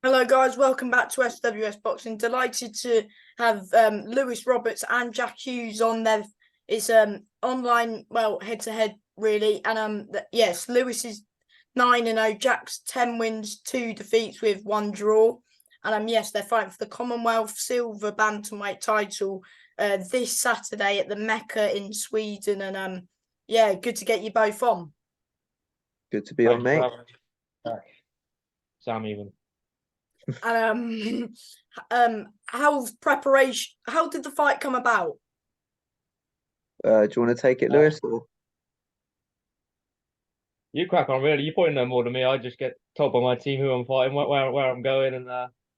Hello, guys. Welcome back to SWS Boxing. Delighted to have Lewis Roberts and Jack Hughes on there. It's online, well, head to head, really. And yes, Lewis is 9-0. Jack's 10 wins, 2 defeats with 1 draw. And yes, they're fighting for the Commonwealth silver bantamweight title this Saturday at the Mecca in Sweden. And yeah, good to get you both on. Good to be on, mate. Sam even. And how's preparation? How did the fight come about? Do you want to take it, Lewis? Or? You crack on, really. You probably know more than me. I just get told by my team who I'm fighting, where I'm going, and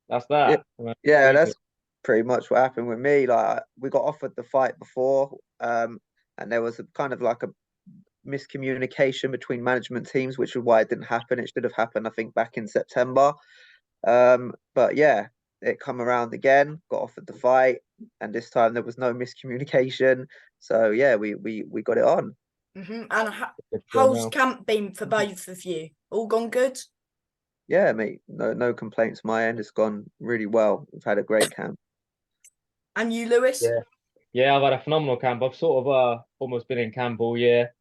that's that. Yeah, that's pretty much what happened with me. Like, we got offered the fight before, and there was a kind of like a miscommunication between management teams, which is why it didn't happen. It should have happened, I think, back in September. But yeah, it come around again, got offered the fight, and this time there was no miscommunication. So yeah, we got it on. And how's camp been for both of you? All gone good? Yeah, mate. No complaints. My end, it's gone really well. We've had a great camp. And you, Lewis? Yeah, I've had a phenomenal camp. I've sort of almost been in camp all year.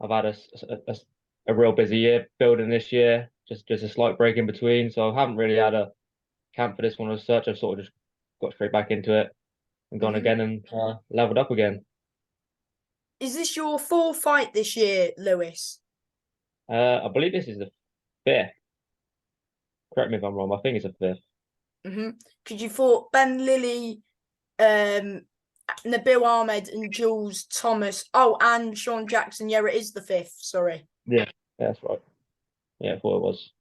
I've had a real busy year building this year. Just a slight break in between, so I haven't really had a camp for this one as such. I've sort of just got straight back into it and gone again and leveled up again. Is this your 4th fight this year, Lewis? I believe this is the 5th. Correct me if I'm wrong. I think it's the 5th. Because you fought Ben Lilly, Nabil Ahmed, and Jules Thomas. Oh, and Sean Jackson. Yeah, it is the 5th. Sorry. Yeah, that's right. Yeah, I thought it was.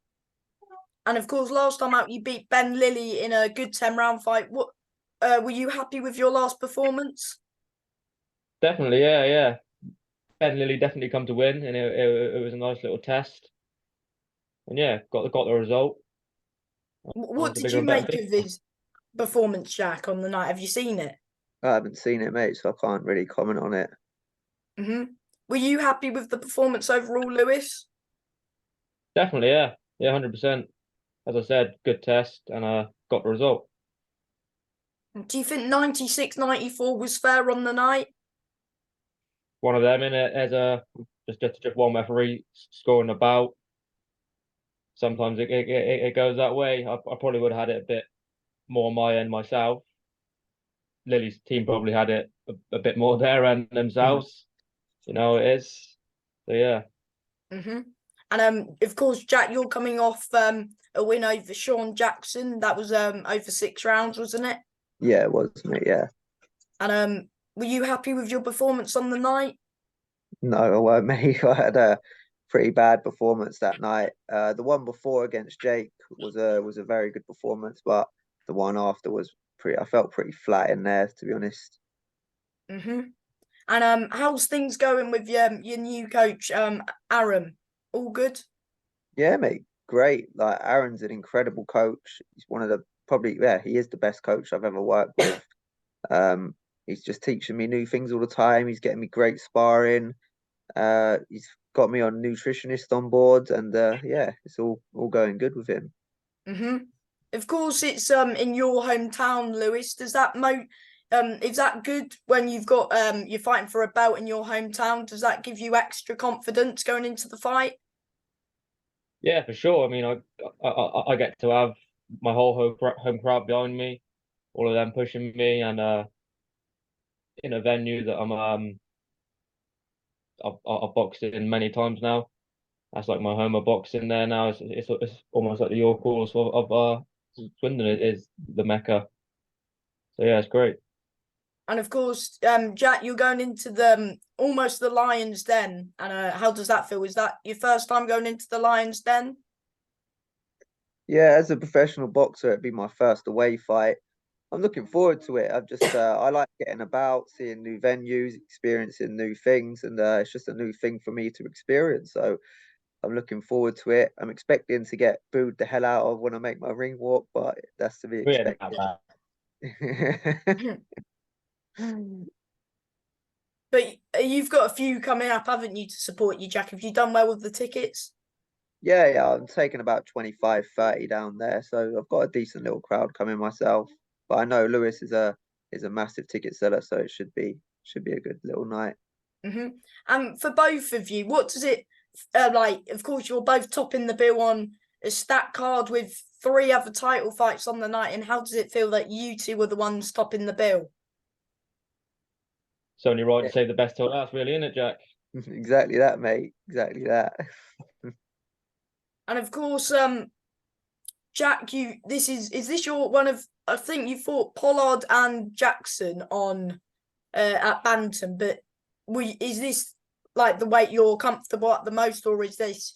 And of course, last time out, you beat Ben Lilly in a good 10-round fight. What were you happy with your last performance? Definitely, yeah. Ben Lilly definitely come to win, and it was a nice little test. And yeah, got the result. What did you make of his performance, Jack, on the night? Have you seen it? I haven't seen it, mate, so I can't really comment on it. Were you happy with the performance overall, Lewis? Definitely, yeah, 100%. As I said, good test, and got the result. Do you think 96-94 was fair on the night? One of them in it as just one referee scoring a bout. Sometimes it goes that way. I probably would have had it a bit more on my end myself. Lily's team probably had it a bit more there and themselves. You know, it is. So yeah. And of course, Jack, you're coming off a win over Sean Jackson. That was over 6 rounds, wasn't it? Yeah, it was, mate. Yeah. And were you happy with your performance on the night? No, I weren't, mate. I had a pretty bad performance that night. The one before against Jake was a very good performance, but the one after was I felt pretty flat in there, to be honest. And how's things going with your new coach, Aaron? All good? Yeah, mate. Great. Like, Aaron's an incredible coach. He's one of the he is the best coach I've ever worked with. He's just teaching me new things all the time. He's getting me great sparring. He's got me on nutritionist on board, and yeah, it's all going good with him. Of course, it's in your hometown, Lewis. Does that is that good when you've got you're fighting for a belt in your hometown? Does that give you extra confidence going into the fight? Yeah, for sure. I mean, I get to have my whole home crowd behind me, all of them pushing me, and in a venue that I've boxed in many times now. That's like my home of boxing there now. It's almost like the York Halls of Swindon. It is the Mecca. So yeah, it's great. And of course, Jack, you're going into the almost the Lions Den. And how does that feel? Is that your first time going into the Lions Den? Yeah, as a professional boxer, it'd be my first away fight. I'm looking forward to it. I've just I like getting about, seeing new venues, experiencing new things, and it's just a new thing for me to experience. So I'm looking forward to it. I'm expecting to get booed the hell out of when I make my ring walk, but that's to be expected. But you've got a few coming up, haven't you, to support you, Jack? Have you done well with the tickets? Yeah, I'm taking about 25, 30 down there, so I've got a decent little crowd coming myself. But I know Lewis is a massive ticket seller, so it should be a good little night. And for both of you, what does it like? Of course, you're both topping the bill on a stat card with 3 other title fights on the night. And how does it feel that you two were the ones topping the bill? It's only right Yeah, to say the best till last, really, isn't it, Jack? exactly that, mate. Exactly that. And of course, Jack, is this your one of? I think you fought Pollard and Jackson on at Bantam, but is this like the weight you're comfortable at the most, or is this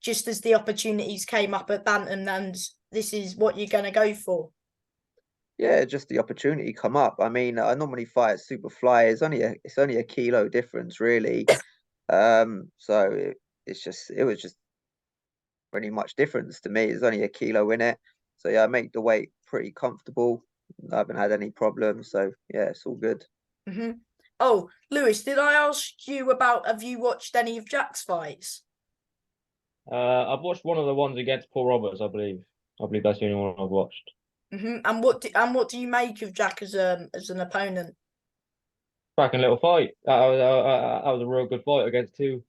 just as the opportunities came up at Bantam and this is what you're going to go for? Yeah, just the opportunity come up. I mean, I normally fight at super fly. It's only a kilo difference, really. So it was just really much difference to me. It's only a kilo in it. So yeah, I make the weight pretty comfortable. I haven't had any problems. So yeah, it's all good. Mm-hmm. Oh, Lewis, did I ask you about? Have you watched any of Jack's fights? I've watched one of the ones against Paul Roberts, I believe. I believe that's the only one I've watched. And what do you make of Jack as an opponent? Cracking little fight. That was a real good fight against two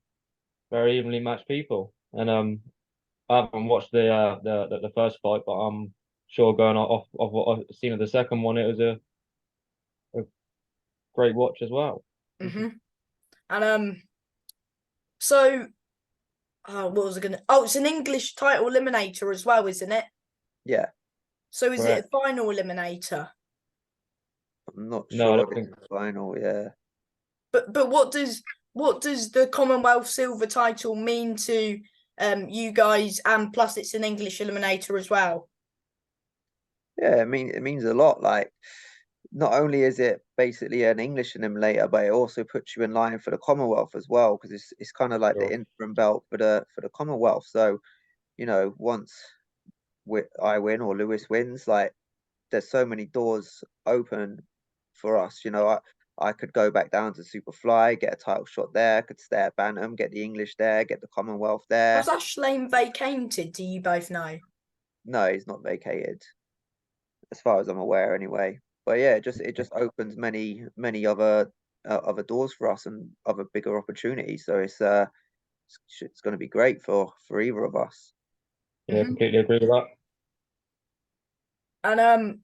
very evenly matched people. And I haven't watched the first fight, but I'm sure going off what I've seen of the second one, it was a great watch as well. Mm-hmm. And so what was I gonna? Oh, it's an English title eliminator as well, isn't it? Yeah, So is it Correct. a final eliminator? I'm not No, I sure if don't it's think. the final. Yeah. But what does the Commonwealth silver title mean to you guys? And plus, it's an English eliminator as well. Yeah, I mean, it means a lot. Like, not only is it basically an English eliminator, but it also puts you in line for the Commonwealth as well, because it's kind of like the Sure. interim belt for the Commonwealth. So, once I win or Lewis wins, like there's so many doors open for us. I could go back down to Superfly, get a title shot there, I could stay at Bantam, get the English there, get the Commonwealth Has there. Ashlane vacated? Do you both know? No, he's not vacated, as far as I'm aware, anyway. But yeah, it just opens many other doors for us and other bigger opportunities. So it's going to be great for either of us. Yeah, Mm-hmm. completely agree with that. And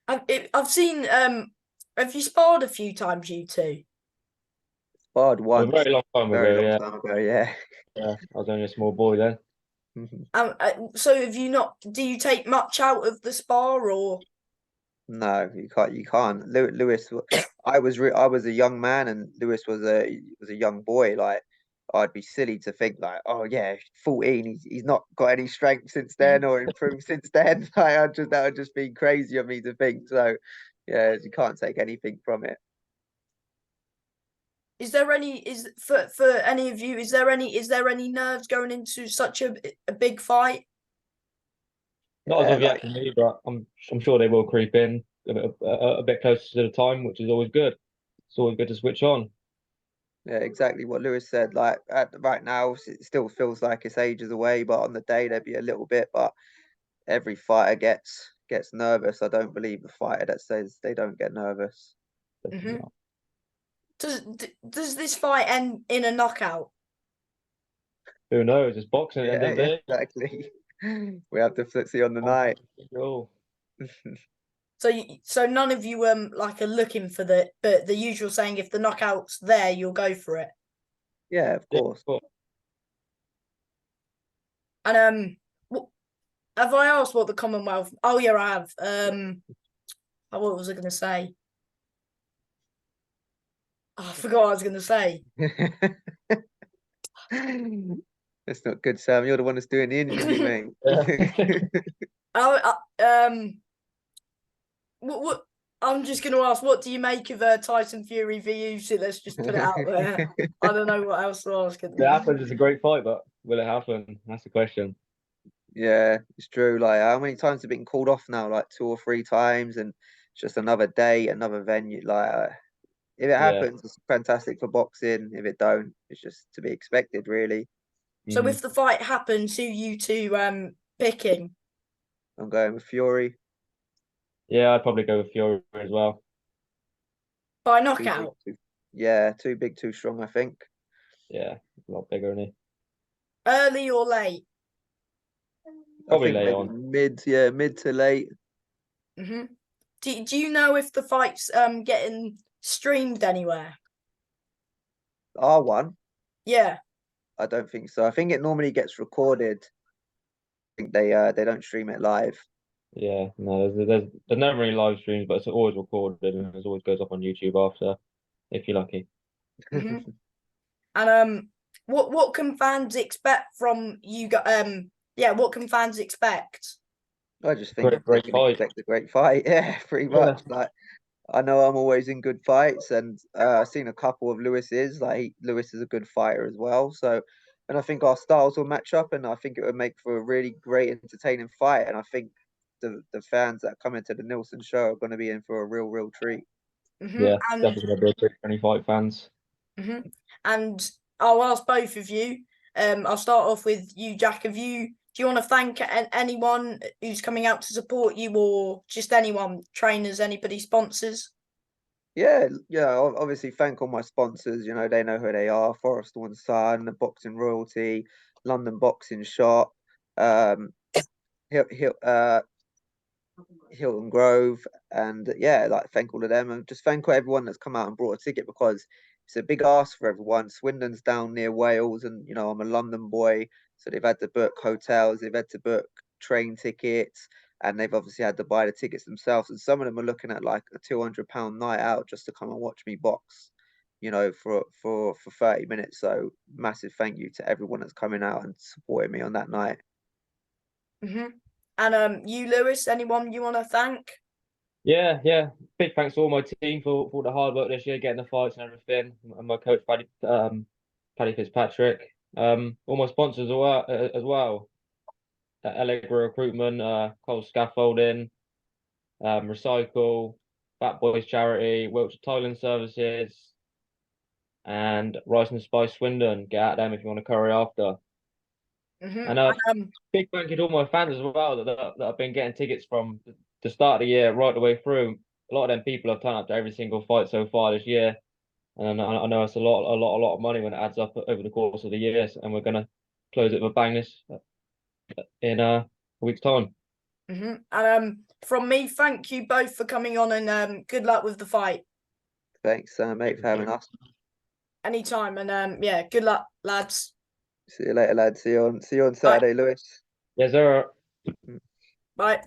I've seen have you sparred a few times, you two? Sparred A once, very long time very ago, long yeah. time ago. Yeah. Yeah, I was only a small boy then. So have you not? Do you take much out of the spar or? No, you can't. You can't. Lewis, I was a young man, and Lewis was a young boy. Like, I'd be silly to think like, oh yeah, 14. He's not got any strength since then or improved since then. That would just be crazy of me to think. So, yeah, you can't take anything from it. Is there any is for any of you? Is there any nerves going into such a big fight? Not as Yeah, of yet like for me, but I'm sure they will creep in a bit closer to the time, which is always good. It's always good to switch on. yeah, exactly what Lewis said. Like right now, it still feels like it's ages away, but on the day there'd be a little bit. But every fighter gets nervous. I don't believe the fighter that says they don't get nervous. Mm-hmm. Definitely not. Does this fight end in a knockout? Who knows? It's boxing at the end Yeah, of the yeah, day. exactly. We have to see on the night. Oh, So none of you like are looking for the usual saying if the knockout's there you'll go for it. Yeah, of yeah, course. cool. And have I asked what the Commonwealth? Oh yeah, I have. What was I going to say? Oh, I forgot what I was going to say. That's not good, Sam. You're the one that's doing the interview, mate. Yeah. Oh, what? I'm just going to ask, what do you make of Tyson Fury v Usyk? Let's just put it out there. I don't know what else to ask. It happens. It's a great fight, but will it happen? That's the question. Yeah, it's true. Like, how many times have been called off now? Like 2 or 3 times, and it's just another day, another venue. Like, if it Yeah, happens, it's fantastic for boxing. If it don't, it's just to be expected, really. So Mhm. if the fight happens, who you two picking? I'm going with Fury. Yeah, I'd probably go with Fury as well. By Too big, knockout? yeah, too big, too strong, I think. Yeah, a lot bigger, isn't he? Early or late? I Probably think late maybe on. mid to late. Hmm. Do you know if the fight's getting streamed anywhere? R1, Yeah. I don't think so. I think it normally gets recorded. I think they don't stream it live. Yeah, no, there's never any live streams, but it's always recorded and it always goes up on YouTube after, if you're lucky. Hmm. And what can fans expect from you? Yeah, what can fans expect? I just think they Great can fight. expect a great fight. Yeah, pretty Yeah. much. Like I know I'm always in good fights, and I've seen a couple of Lewis's. Lewis is a good fighter as well. So, and I think our styles will match up, and I think it would make for a really great, entertaining fight. And I think the fans that come into the Nielsen show are going to be in for a real treat. Hmm. Yeah, definitely gonna be a treat for any fight fans. Hmm. And I'll ask both of you. I'll start off with you, Jack. Do you want to thank anyone who's coming out to support you, or just anyone, trainers, anybody, sponsors? Yeah. Obviously, thank all my sponsors. You know, they know who they are: Forest One Sun, the Boxing Royalty, London Boxing Shop, um, Hilton Grove, and yeah, like thank all of them, and just thank everyone that's come out and brought a ticket, because it's a big ask for everyone. Swindon's down near Wales, and you know I'm a London boy, so they've had to book hotels, they've had to book train tickets, and they've obviously had to buy the tickets themselves. And some of them are looking at like a £200 night out just to come and watch me box, you know, for 30 minutes. So massive thank you to everyone that's coming out and supporting me on that night. Hmm. And you, Lewis, anyone you want to thank? Yeah. Big thanks to all my team for all the hard work this year, getting the fights and everything, and my coach Paddy Fitzpatrick. All my sponsors as well. Allegra Recruitment, Cole Scaffolding, Recycle, Fat Boys Charity, Wiltshire Tiling Services, and Rice and Spice Swindon. Get at them if you want to curry after. Hmm. And big thank you to all my fans as well that have been getting tickets from the start of the year right the way through. A lot of them people have turned up to every single fight so far this year, and I know it's a lot of money when it adds up over the course of the years. And we're gonna close it with a bang this in a week's time. And from me, thank you both for coming on, and good luck with the fight. Thanks, mate, for having us. Anytime, and yeah, good luck, lads. See you later, lad. See you on Bye. Saturday, Lewis. Yes, sir. Bye.